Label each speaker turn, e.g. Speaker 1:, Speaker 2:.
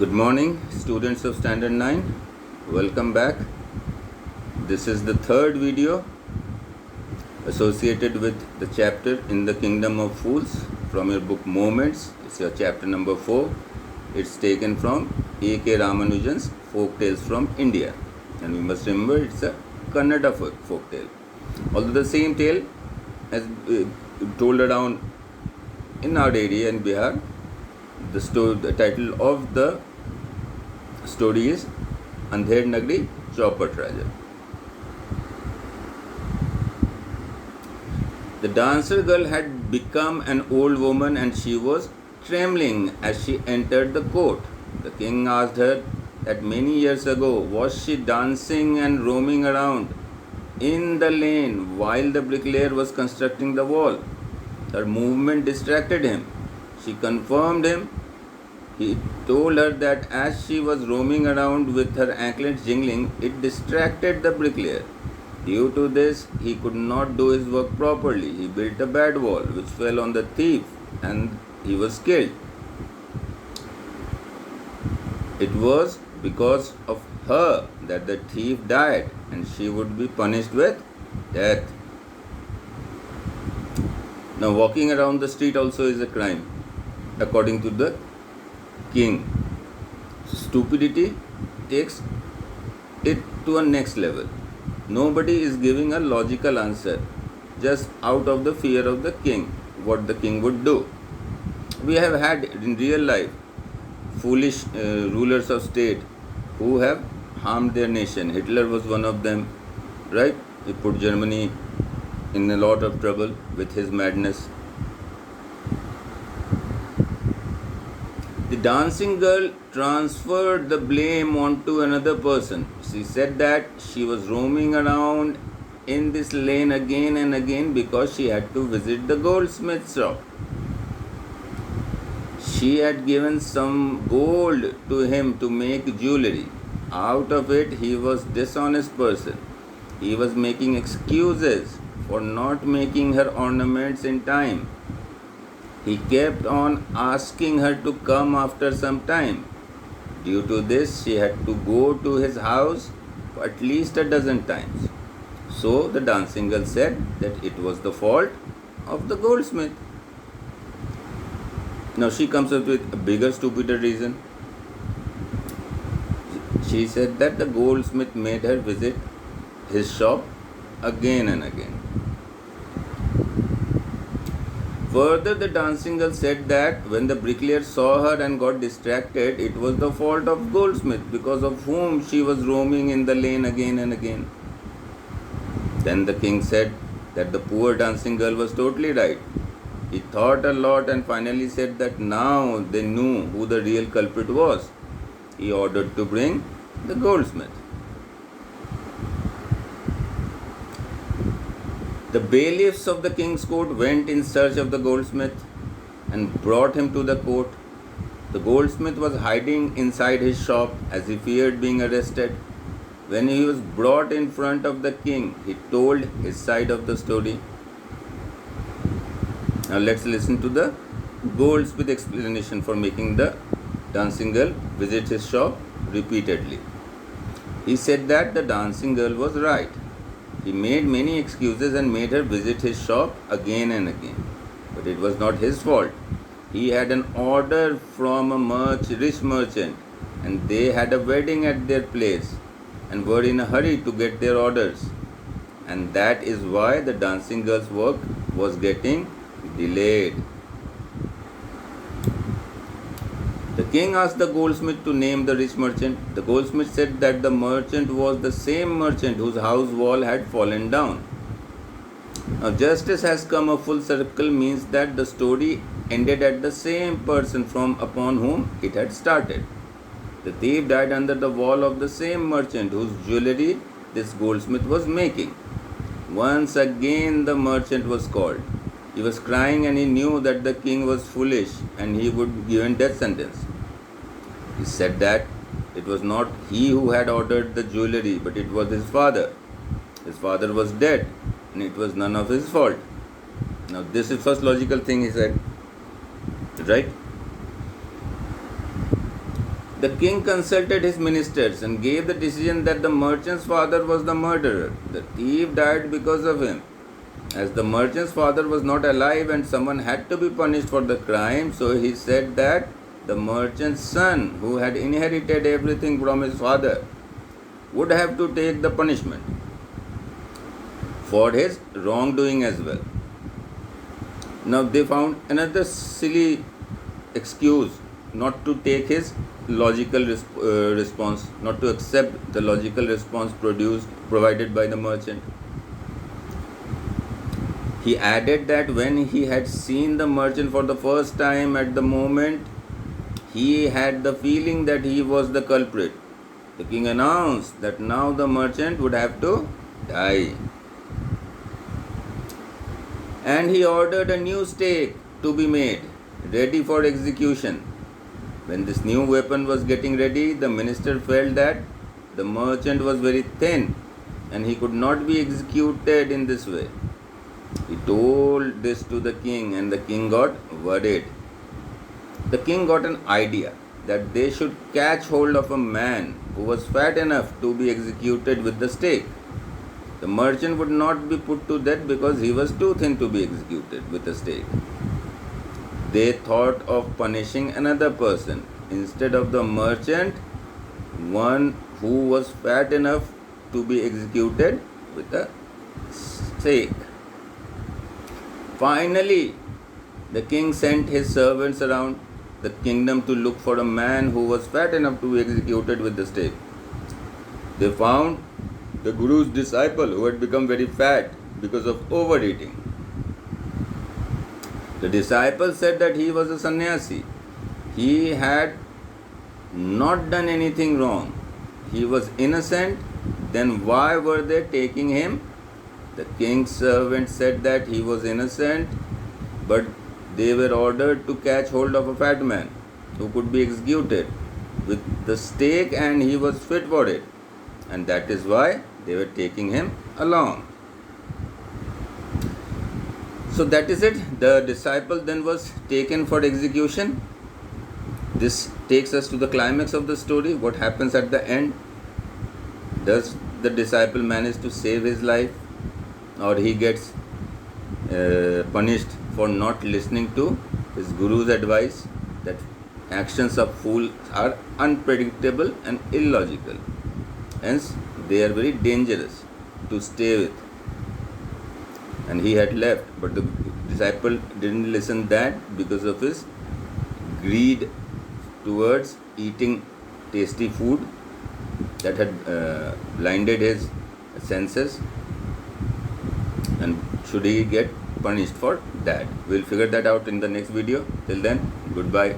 Speaker 1: Good morning, students of Standard 9. Welcome back. This is the third video associated with the chapter In the Kingdom of Fools from your book Moments. It's your chapter number 4. It's taken from A.K. Ramanujan's Folk Tales from India. And we must remember it's a Kannada folk tale. Although the same tale has told around in our area in Bihar, the title of the story is Andher Nagri Chaupat Raja. The dancer girl had become an old woman and she was trembling as she entered the court. The king asked her that many years ago was she dancing and roaming around in the lane while the bricklayer was constructing the wall. Her movement distracted him. She confirmed him. He told her that as she was roaming around with her anklets jingling, it distracted the bricklayer. Due to this, he could not do his work properly. He built a bad wall which fell on the thief and he was killed. It was because of her that the thief died and she would be punished with death. Now, walking around the street also is a crime, according to the king. Stupidity takes it to a next level. Nobody is giving a logical answer, just out of the fear of the king, what the king would do. We have had in real life foolish rulers of state who have harmed their nation. Hitler was one of them, right? He put Germany in a lot of trouble with his madness. The dancing girl transferred the blame onto another person. She said that she was roaming around in this lane again and again because she had to visit the goldsmith shop. She had given some gold to him to make jewelry. Out of it, he was a dishonest person. He was making excuses for not making her ornaments in time. He kept on asking her to come after some time. Due to this, she had to go to his house for at least a dozen times. So the dancing girl said that it was the fault of the goldsmith. Now she comes up with a bigger, stupider reason. She said that the goldsmith made her visit his shop again and again. Further, the dancing girl said that when the bricklayer saw her and got distracted, it was the fault of goldsmith because of whom she was roaming in the lane again and again. Then the king said that the poor dancing girl was totally right. He thought a lot and finally said that now they knew who the real culprit was. He ordered to bring the goldsmith. The bailiffs of the king's court went in search of the goldsmith and brought him to the court. The goldsmith was hiding inside his shop as he feared being arrested. When he was brought in front of the king, he told his side of the story. Now let's listen to the goldsmith explanation for making the dancing girl visit his shop repeatedly. He said that the dancing girl was right. He made many excuses and made her visit his shop again and again. But it was not his fault. He had an order from a rich merchant and they had a wedding at their place and were in a hurry to get their orders. And that is why the dancing girl's work was getting delayed. The king asked the goldsmith to name the rich merchant. The goldsmith said that the merchant was the same merchant whose house wall had fallen down. Now, justice has come a full circle means that the story ended at the same person from upon whom it had started. The thief died under the wall of the same merchant whose jewelry this goldsmith was making. Once again the merchant was called. He was crying and he knew that the king was foolish and he would be given death sentence. He said that it was not he who had ordered the jewelry, but it was his father. His father was dead and it was none of his fault. Now this is first logical thing he said, right? The king consulted his ministers and gave the decision that the merchant's father was the murderer. The thief died because of him. As the merchant's father was not alive and someone had to be punished for the crime, so he said that the merchant's son, who had inherited everything from his father, would have to take the punishment for his wrongdoing as well. Now they found another silly excuse not to take his logical response, not to accept the logical response provided by the merchant. He added that when he had seen the merchant for the first time, at the moment he had the feeling that he was the culprit. The king announced that now the merchant would have to die. And he ordered a new stake to be made, ready for execution. When this new weapon was getting ready, the minister felt that the merchant was very thin and he could not be executed in this way. He told this to the king and the king got worried. The king got an idea that they should catch hold of a man who was fat enough to be executed with the stake. The merchant would not be put to death because he was too thin to be executed with a stake. They thought of punishing another person instead of the merchant, one who was fat enough to be executed with a stake. Finally, the king sent his servants around the kingdom to look for a man who was fat enough to be executed with the stake. They found the Guru's disciple who had become very fat because of overeating. The disciple said that he was a sannyasi. He had not done anything wrong. He was innocent. Then why were they taking him? The king's servant said that he was innocent, but they were ordered to catch hold of a fat man who could be executed with the stake and he was fit for it. And that is why they were taking him along. So that is it. The disciple then was taken for execution. This takes us to the climax of the story. What happens at the end? Does the disciple manage to save his life, or he gets punished for not listening to his guru's advice that actions of fools are unpredictable and illogical, hence they are very dangerous to stay with? And he had left, but the disciple didn't listen that because of his greed towards eating tasty food that had blinded his senses. And should he get punished for that? We'll figure that out in the next video. Till then, goodbye.